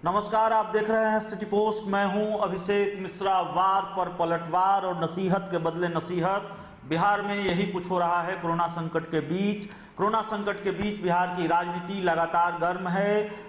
नमस्कार, आप देख रहे हैं सिटी पोस्ट। मैं हूं अभिषेक मिश्रा। वार पर पलटवार और नसीहत के बदले नसीहत। बिहार में यही कुछ हो रहा है कोरोना संकट के बीच। कोरोना संकट के बीच बिहार की राजनीति लगातार गर्म है।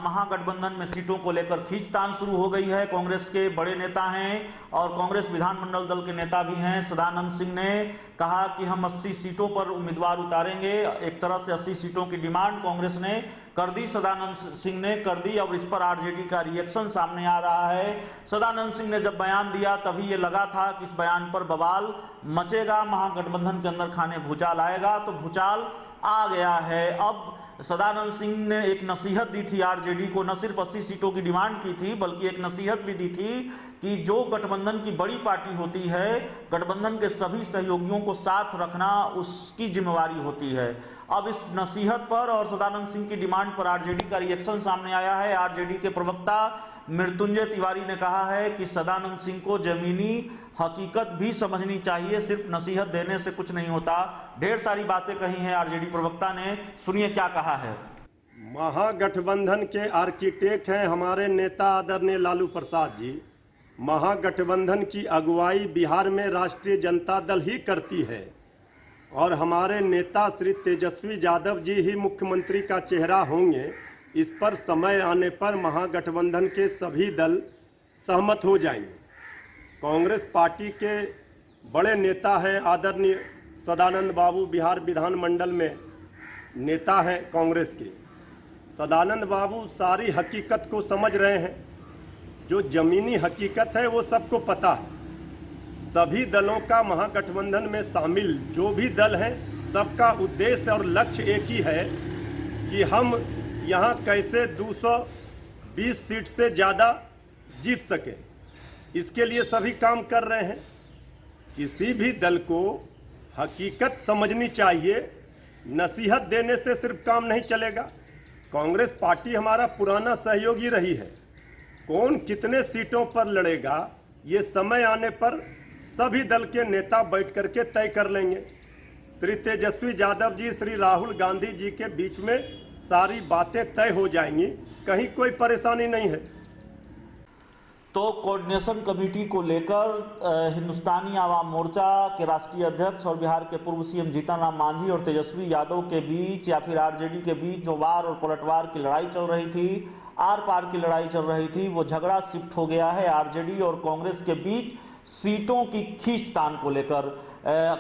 महागठबंधन में सीटों को लेकर खींचतान शुरू हो गई है। कांग्रेस के बड़े नेता हैं और कांग्रेस विधानमंडल दल के नेता भी हैं। सदानंद सिंह ने कहा कि हम 80 सीटों पर उम्मीदवार उतारेंगे। एक तरह से 80 सीटों की डिमांड कांग्रेस ने कर दी, सदानंद सिंह ने कर दी। अब इस पर आरजेडी का रिएक्शन सामने आ रहा है। सदानंद सिंह ने जब बयान दिया तभी ये लगा था कि इस बयान पर बवाल मचेगा, महागठबंधन के अंदर खाने भूचाल आएगा, तो भूचाल आ गया है। अब सदानंद सिंह ने एक नसीहत दी थी आरजेडी को, न सिर्फ 80 सीटों की डिमांड की थी बल्कि एक नसीहत भी दी थी कि जो गठबंधन की बड़ी पार्टी होती है, गठबंधन के सभी सहयोगियों को साथ रखना उसकी जिम्मेवारी होती है। अब इस नसीहत पर और सदानंद सिंह की डिमांड पर आरजेडी का रिएक्शन सामने आया है। आरजेडी के प्रवक्ता मृत्युंजय तिवारी ने कहा है कि सदानंद सिंह को जमीनी हकीकत भी समझनी चाहिए, सिर्फ नसीहत देने से कुछ नहीं होता। ढेर सारी बातें कही हैं आरजेडी प्रवक्ता ने, सुनिए क्या कहा है। महागठबंधन के आर्किटेक्ट हैं हमारे नेता आदरणीय लालू प्रसाद जी। महागठबंधन की अगुवाई बिहार में राष्ट्रीय जनता दल ही करती है और हमारे नेता श्री तेजस्वी यादव जी ही मुख्यमंत्री का चेहरा होंगे। इस पर समय आने पर महागठबंधन के सभी दल सहमत हो जाएंगे। कांग्रेस पार्टी के बड़े नेता हैं आदरणीय सदानंद बाबू, बिहार विधानमंडल में नेता हैं कांग्रेस के। सदानंद बाबू सारी हकीकत को समझ रहे हैं। जो जमीनी हकीकत है वो सबको पता है। सभी दलों का महागठबंधन में शामिल जो भी दल हैं, सबका उद्देश्य और लक्ष्य एक ही है कि हम यहाँ कैसे 220 सीट से ज़्यादा जीत सकें। इसके लिए सभी काम कर रहे हैं। किसी भी दल को हकीकत समझनी चाहिए, नसीहत देने से सिर्फ काम नहीं चलेगा। कांग्रेस पार्टी हमारा पुराना सहयोगी रही है। कौन कितने सीटों पर लड़ेगा ये समय आने पर सभी दल के नेता बैठ करके तय कर लेंगे। श्री तेजस्वी यादव जी, श्री राहुल गांधी जी के बीच में सारी बातें तय हो जाएंगी, कहीं कोई परेशानी नहीं है। तो कोऑर्डिनेशन कमेटी को लेकर हिंदुस्तानी आवाम मोर्चा के राष्ट्रीय अध्यक्ष और बिहार के पूर्व सीएम जीतन राम मांझी और तेजस्वी यादव के बीच या फिर आरजेडी के बीच जो वार और पलटवार की लड़ाई चल रही थी, आर पार की लड़ाई चल रही थी, वो झगड़ा शिफ्ट हो गया है आरजेडी और कांग्रेस के बीच सीटों की खींचतान को लेकर।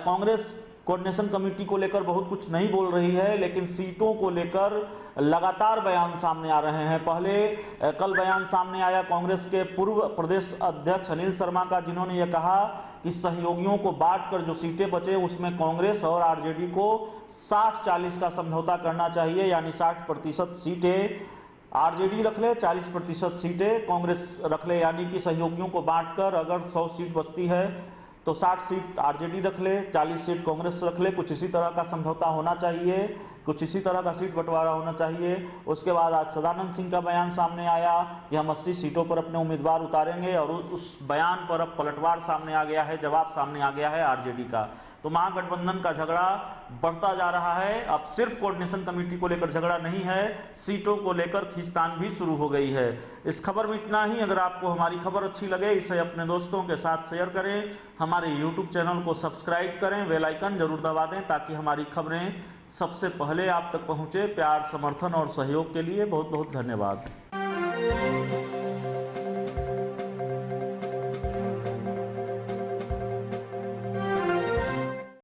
कांग्रेस कोऑर्डिनेशन कमेटी को लेकर बहुत कुछ नहीं बोल रही है, लेकिन सीटों को लेकर लगातार बयान सामने आ रहे हैं। पहले कल बयान सामने आया कांग्रेस के पूर्व प्रदेश अध्यक्ष अनिल शर्मा का, जिन्होंने यह कहा कि सहयोगियों को बांटकर जो सीटें बचे उसमें कांग्रेस और आरजेडी को 60-40 का समझौता करना चाहिए, यानी 60% सीटें आरजेडी रख ले, 40% सीटें कांग्रेस रख ले। यानी कि सहयोगियों को बांटकर अगर 100 सीट बचती है तो 60 सीट आरजेडी रख ले, 40 सीट कांग्रेस रख ले। कुछ इसी तरह का समझौता होना चाहिए, कुछ इसी तरह का सीट बंटवारा होना चाहिए। उसके बाद आज सदानंद सिंह का बयान सामने आया कि हम 80 सीटों पर अपने उम्मीदवार उतारेंगे और उस बयान पर अब पलटवार सामने आ गया है, जवाब सामने आ गया है आरजेडी का। तो महागठबंधन का झगड़ा बढ़ता जा रहा है। अब सिर्फ कोऑर्डिनेशन कमेटी को लेकर झगड़ा नहीं है, सीटों को लेकर खींचतान भी शुरू हो गई है। इस खबर में इतना ही। अगर आपको हमारी खबर अच्छी लगे इसे अपने दोस्तों के साथ शेयर करें, हमारे यूट्यूब चैनल को सब्सक्राइब करें, बेल आइकन जरूर दबा दें ताकि हमारी खबरें सबसे पहले आप तक पहुंचे। प्यार, समर्थन और सहयोग के लिए बहुत बहुत धन्यवाद।